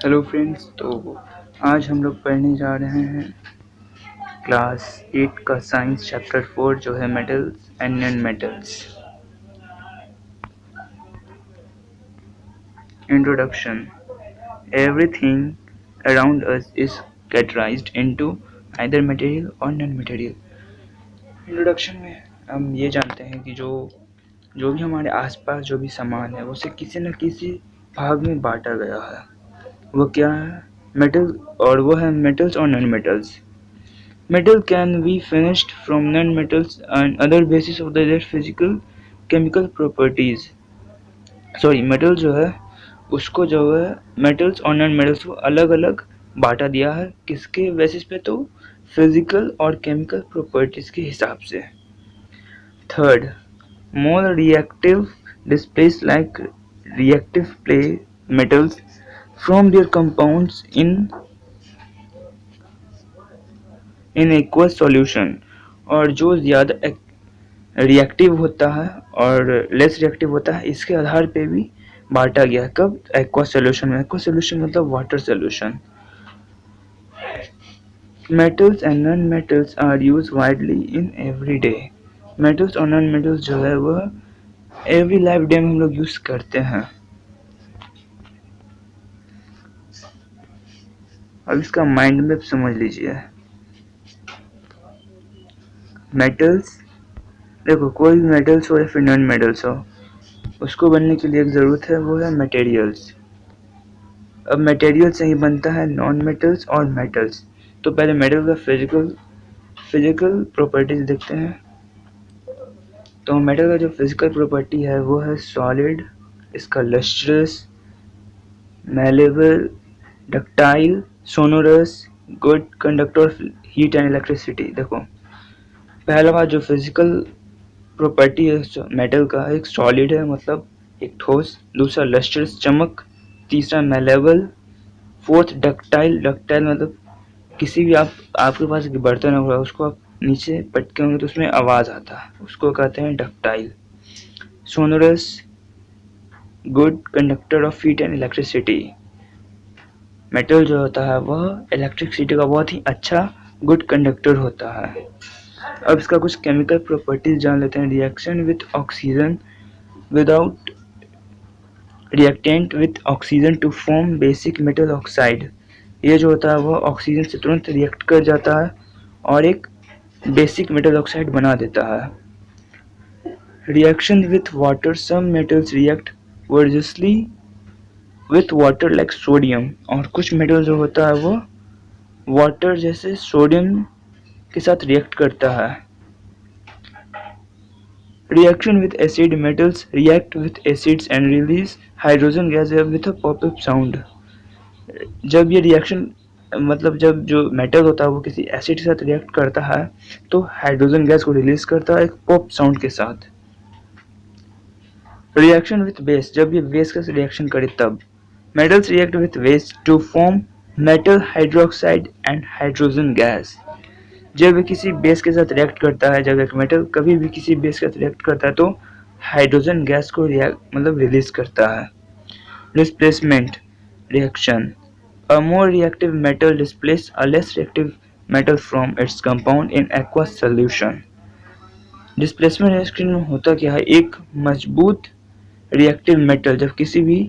Hello friends. तो आज हम लोग पढ़ने जा रहे हैं क्लास 8 का साइंस चैप्टर 4 जो है metals and non metals. Introduction. Everything around us is categorised into either material और नॉन मटेरियल। इंट्रोडक्शन में हम ये जानते हैं कि जो भी हमारे आसपास जो भी सामान है उसे किसी न किसी भाग में बांटा गया है। वो क्या है? मेटल, और वो है मेटल्स और non metals. Metal can be finished from non-metals and other basis of their physical chemical properties. Metal जो है उसको जो है मेटल्स और नॉन मेटल्स को अलग अलग बांटा दिया है। किसके बेसिस पे? तो फिजिकल और केमिकल प्रॉपर्टीज के हिसाब से। Third, more reactive displays like reactive play metals from their compounds in aqueous solution। और जो ज़्यादा रिएक्टिव होता है और लेस रिएक्टिव होता है, इसके आधार पे भी बांटा गया है। कब? एक्वा सोल्यूशन में। एक्वा सोल्यूशन मतलब water solution. Metals and non metals are use widely in everyday. Metals और नॉन मेटल्स जो है वह एवरी लाइफ डे में हम लोग यूज करते हैं। अब इसका माइंड मैप समझ लीजिए। मेटल्स, देखो कोई भी मेटल्स हो या फिर नॉन मेटल्स हो, उसको बनने के लिए एक ज़रूरत है, वो है मटेरियल्स। अब मटेरियल से ही बनता है नॉन मेटल्स और मेटल्स। तो पहले मेटल का फिजिकल प्रॉपर्टीज देखते हैं। तो मेटल का जो फिजिकल प्रॉपर्टी है वो है सॉलिड, इसका lustrous, malleable, ductile, sonorous, good conductor of heat and electricity. देखो पहला बात जो फिजिकल प्रॉपर्टी है मेटल का, एक सॉलिड है मतलब एक ठोस, दूसरा लस्ट्रस चमक, तीसरा मैलेबल, फोर्थ डक्टाइल। डक्टाइल मतलब किसी भी आपके पास एक बर्तन होगा, उसको आप नीचे पटके होंगे तो उसमें आवाज़ आता है, उसको कहते हैं ductile. Sonorous, good conductor of heat and electricity. Metal जो होता है वह इलेक्ट्रिसिटी का बहुत ही अच्छा गुड कंडक्टर होता है। अब इसका कुछ केमिकल प्रॉपर्टीज जान लेते हैं। Reaction with oxygen without reactant with oxygen to form basic metal oxide. ये जो होता है वह ऑक्सीजन से तुरंत रिएक्ट कर जाता है और एक बेसिक मेटल ऑक्साइड बना देता है। Reaction with water, some metals react vigorously with water like sodium. और कुछ मेटल जो होता है वो वाटर जैसे सोडियम के साथ रिएक्ट करता है। Reaction with acid, metals react with acids and release hydrogen gas with a pop up sound. जब ये रिएक्शन मतलब जब जो मेटल होता है वो किसी एसिड के साथ रिएक्ट करता है तो हाइड्रोजन गैस को रिलीज करता है एक पॉप साउंड के साथ। रिएक्शन विथ बेस, जब ये बेस के साथ रिएक्शन करे तब। Metals react with base to form metal hydroxide and hydrogen gas. जब ये किसी बेस के साथ रिएक्ट करता है, जब एक मेटल कभी भी किसी बेस के साथ रिएक्ट करता है तो हाइड्रोजन गैस को रिलीज करता है। Displacement reaction, a more reactive metal displaces a less reactive metal from its compound in aqueous solution। Displacement reaction में होता क्या है? एक मजबूत रिएक्टिव मेटल जब किसी भी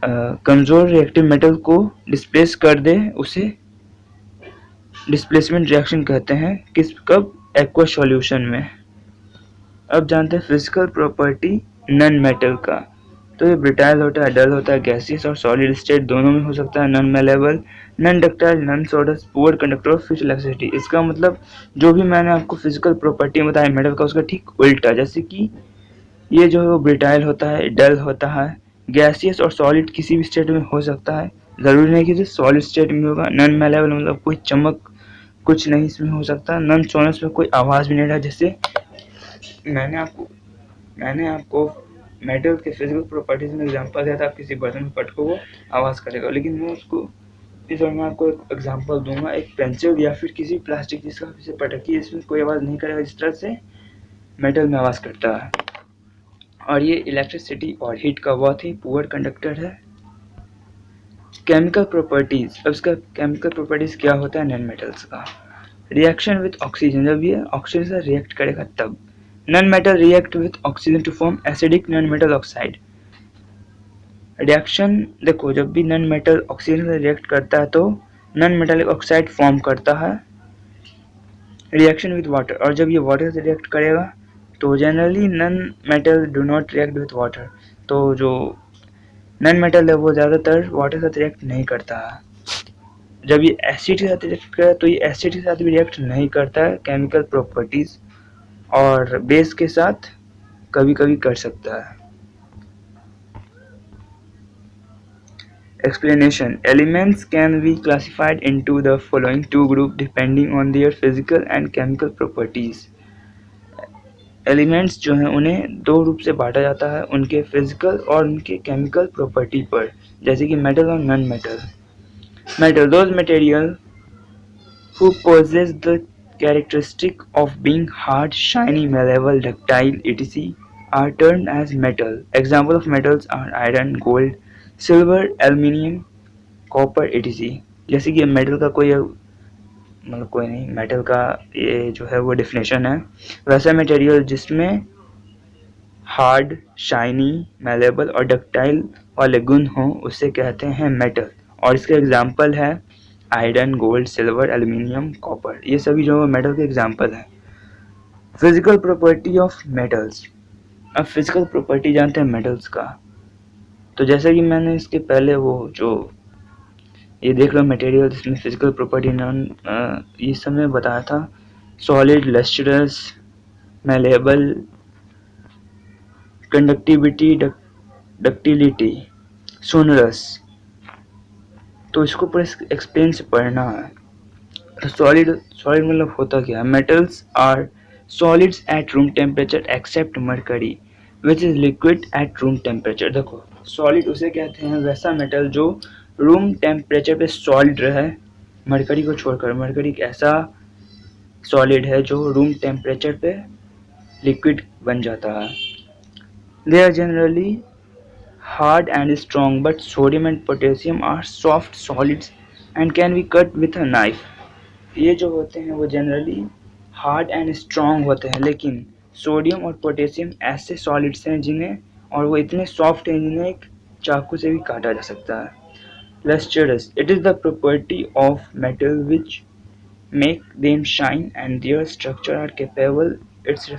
कमजोर रिएक्टिव मेटल को डिस्प्लेस कर दे, उसे डिस्प्लेसमेंट रिएक्शन कहते हैं। कब? एक्वस सॉल्यूशन में। अब जानते हैं फिजिकल प्रॉपर्टी नॉन मेटल का। तो ये ब्रिटाइल होता है, डल होता है, गैसियस और सॉलिड स्टेट दोनों में हो सकता है, non malleable, non ductile, non sonorous, poor conductor of heat electricity. इसका मतलब जो भी मैंने आपको फिजिकल प्रॉपर्टी बताया मेटल का, उसका ठीक उल्टा। जैसे कि ये जो है वो ब्रिटाइल होता है, डल होता है, गैसियस और सॉलिड किसी भी स्टेट में हो सकता है, ज़रूरी नहीं कि सॉलिड स्टेट में होगा। नॉन मेलेबल मतलब कोई चमक कुछ नहीं इसमें हो सकता। नॉन सोनस में कोई आवाज़ भी नहीं रहा। जैसे मैंने आपको मेटल के फिजिकल प्रॉपर्टीज में एग्जांपल दिया था, आप किसी बर्तन में पटको वो आवाज़ करेगा, लेकिन मैं उसको इस बार मैं आपको एक एग्जांपल दूंगा, एक पेंसिल या फिर किसी प्लास्टिक जिसका इसे पटकिए, इसमें कोई आवाज़ नहीं करेगा जिस तरह से मेटल में आवाज़ करता है। और ये इलेक्ट्रिसिटी और हीट का बहुत ही पुअर कंडक्टर है। केमिकल प्रॉपर्टीज, अब इसका केमिकल प्रॉपर्टीज क्या होता है नॉन मेटल्स का। रिएक्शन विथ ऑक्सीजन, जब ये ऑक्सीजन से रिएक्ट करेगा तब। Non metal react with oxygen to form acidic non metal oxide. Reaction देखो, जब भी नॉन मेटल ऑक्सीजन से रिएक्ट करता है तो नॉन मेटालिक ऑक्साइड फॉर्म करता है। रिएक्शन विथ वाटर, और जब ये वाटर से रिएक्ट करेगा तो generally non metal do not react with water, तो जो नॉन मेटल है वो ज़्यादातर वाटर के साथ रिएक्ट नहीं करता है। जब ये एसिड के साथ रिएक्ट करे तो ये एसिड के साथ भी रिएक्ट नहीं करता है केमिकल प्रॉपर्टीज, और बेस के साथ कभी कभी कर सकता है। Explanation: Elements can be classified into the following two groups depending on their physical and chemical properties. Elements जो हैं उन्हें दो रूप से बांटा जाता है, उनके फिजिकल और उनके केमिकल प्रॉपर्टी पर, जैसे कि मेटल और non metal. Metal, those material who possess the characteristic of being hard, shiny, malleable, ductile, etc. are termed as metal. Example of metals are iron, gold, silver, aluminium, copper etc. जैसे कि metal का कोई मतलब कोई नहीं, metal का ये जो है वो डेफिनेशन है, वैसा मटेरियल जिसमें हार्ड, शाइनी, मेलेबल और डक्टाइल वाले गुण हों उसे कहते हैं मेटल। और इसके एग्जांपल है iron, gold, silver, aluminium, copper, ये सभी जो मेटल के एग्जांपल हैं। फिजिकल प्रॉपर्टी ऑफ मेटल्स, अब फिजिकल प्रॉपर्टी जानते हैं मेटल्स का, तो जैसे कि मैंने इसके पहले वो जो ये देख लो मटेरियल जिसमें फिजिकल प्रॉपर्टी नॉन ये सब में बताया था, solid, lustrous, malleable, conductivity, ductility, sonorous, तो इसको पूरा एक्सप्लेन से पढ़ना है। तो सॉलिड मतलब होता क्या है। Metals are solids at room temperature except mercury which is liquid at room temperature. देखो सॉलिड उसे कहते हैं वैसा मेटल जो रूम टेम्परेचर पे सॉलिड रहे, मरकरी को छोड़कर। मरकरी एक ऐसा सॉलिड है जो रूम टेम्परेचर पे लिक्विड बन जाता है। They are generally hard and strong, but sodium and potassium are soft solids and can be cut with a knife. ये जो होते हैं वो जनरली हार्ड एंड स्ट्रॉन्ग होते हैं, लेकिन सोडियम और पोटेशियम ऐसे सॉलिड्स हैं जिन्हें, और वो इतने सॉफ्ट हैं जिन्हें एक चाकू से भी काटा जा सकता है। Lustrous, it is the property of metal which make them shine and their structure are capable its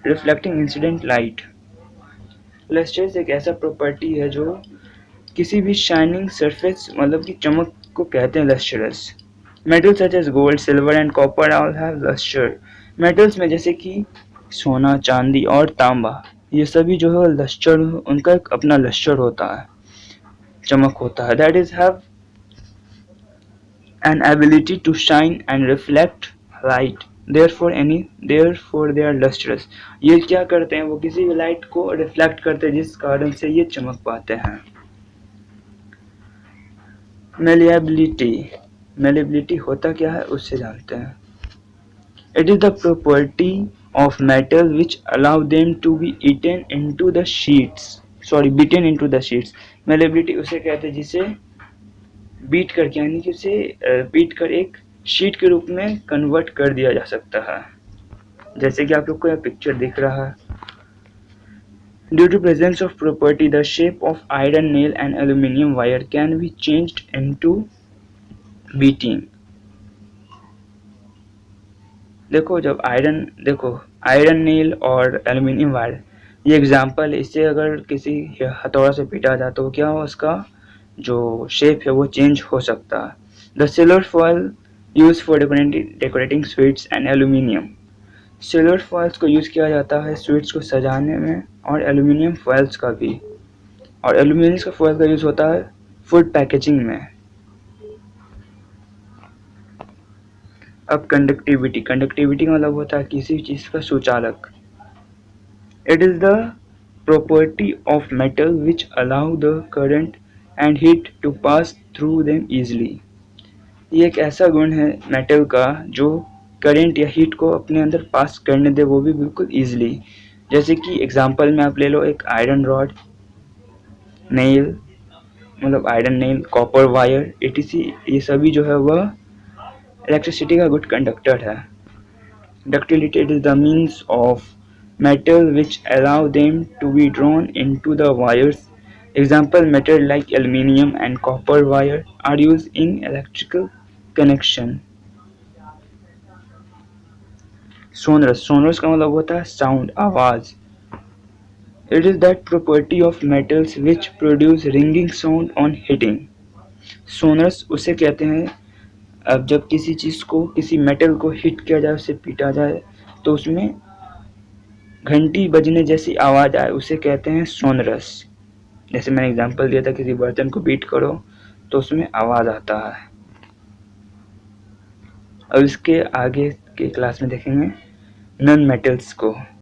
reflecting incident light. Lustrous एक ऐसा प्रॉपर्टी है जो किसी भी शाइनिंग सरफेस मतलब कि चमक को कहते हैं lustre. Metal such as gold, silver and copper all have lustre. Metals में जैसे कि सोना, चांदी और तांबा, ये सभी जो है लस्टर, उनका एक अपना लस्टर होता है, चमक होता है। That is have an ability to shine and reflect light, therefore they are lustrous। ये क्या करते हैं, वो किसी भी लाइट को रिफ्लेक्ट करते हैं जिस कारण से ये चमक पाते हैं। मेलेबिलिटी होता क्या है उससे जानते हैं। It is the property of metal which allow them to be eaten into the sheets, beaten into the sheets. Malleability उसे कहते हैं जिसे बीट करके, यानी कि उसे बीट कर एक शीट के रूप में कन्वर्ट कर दिया जा सकता है, जैसे कि आप लोग को यह पिक्चर दिख रहा है। Due to presence of property the shape of iron nail and aluminium wire can be changed into beating. देखो जब आयरन नेल और एल्यूमिनियम वायर, ये एग्जांपल, इससे अगर किसी हथौड़ा से पीटा जाए तो क्या हो, उसका जो शेप है वो चेंज हो सकता है। The silver foil use for decorating sweets and aluminium. Silver foils को यूज़ किया जाता है स्वीट्स को सजाने में, और एल्यूमिनियम फॉयल्स का भी, और एल्यूमिनियम का फॉयल का यूज़ होता है फूड पैकेजिंग में। अब कंडक्टिविटी का मतलब होता है किसी चीज़ का सुचालक। It is the property of metal which allow the current and heat to pass through them easily. ये एक ऐसा गुण है मेटल का जो करंट या हीट को अपने अंदर पास करने दे, वो भी बिल्कुल ईजिली। जैसे कि एग्जांपल में आप ले लो एक आयरन रॉड, नेल, मतलब iron nail, copper wire, etc, ये सभी जो है वह इलेक्ट्रिसिटी का गुड कंडक्टर है। Ductility is the means of metal which allow them to be drawn into the wires. Example, metal like aluminium and copper wire are used in electrical connection. Sonorous, sonorous का मतलब होता है sound, आवाज। It is that property of metals which produce ringing sound on hitting. Sonorous उसे कहते हैं अब जब किसी चीज को, किसी मेटल को हिट किया जाए, उसे पीटा जाए तो उसमें घंटी बजने जैसी आवाज आए, उसे कहते हैं सोनरस। जैसे मैंने एग्जांपल दिया था, किसी बर्तन को बीट करो तो उसमें आवाज आता है। अब इसके आगे के क्लास में देखेंगे नॉन मेटल्स को।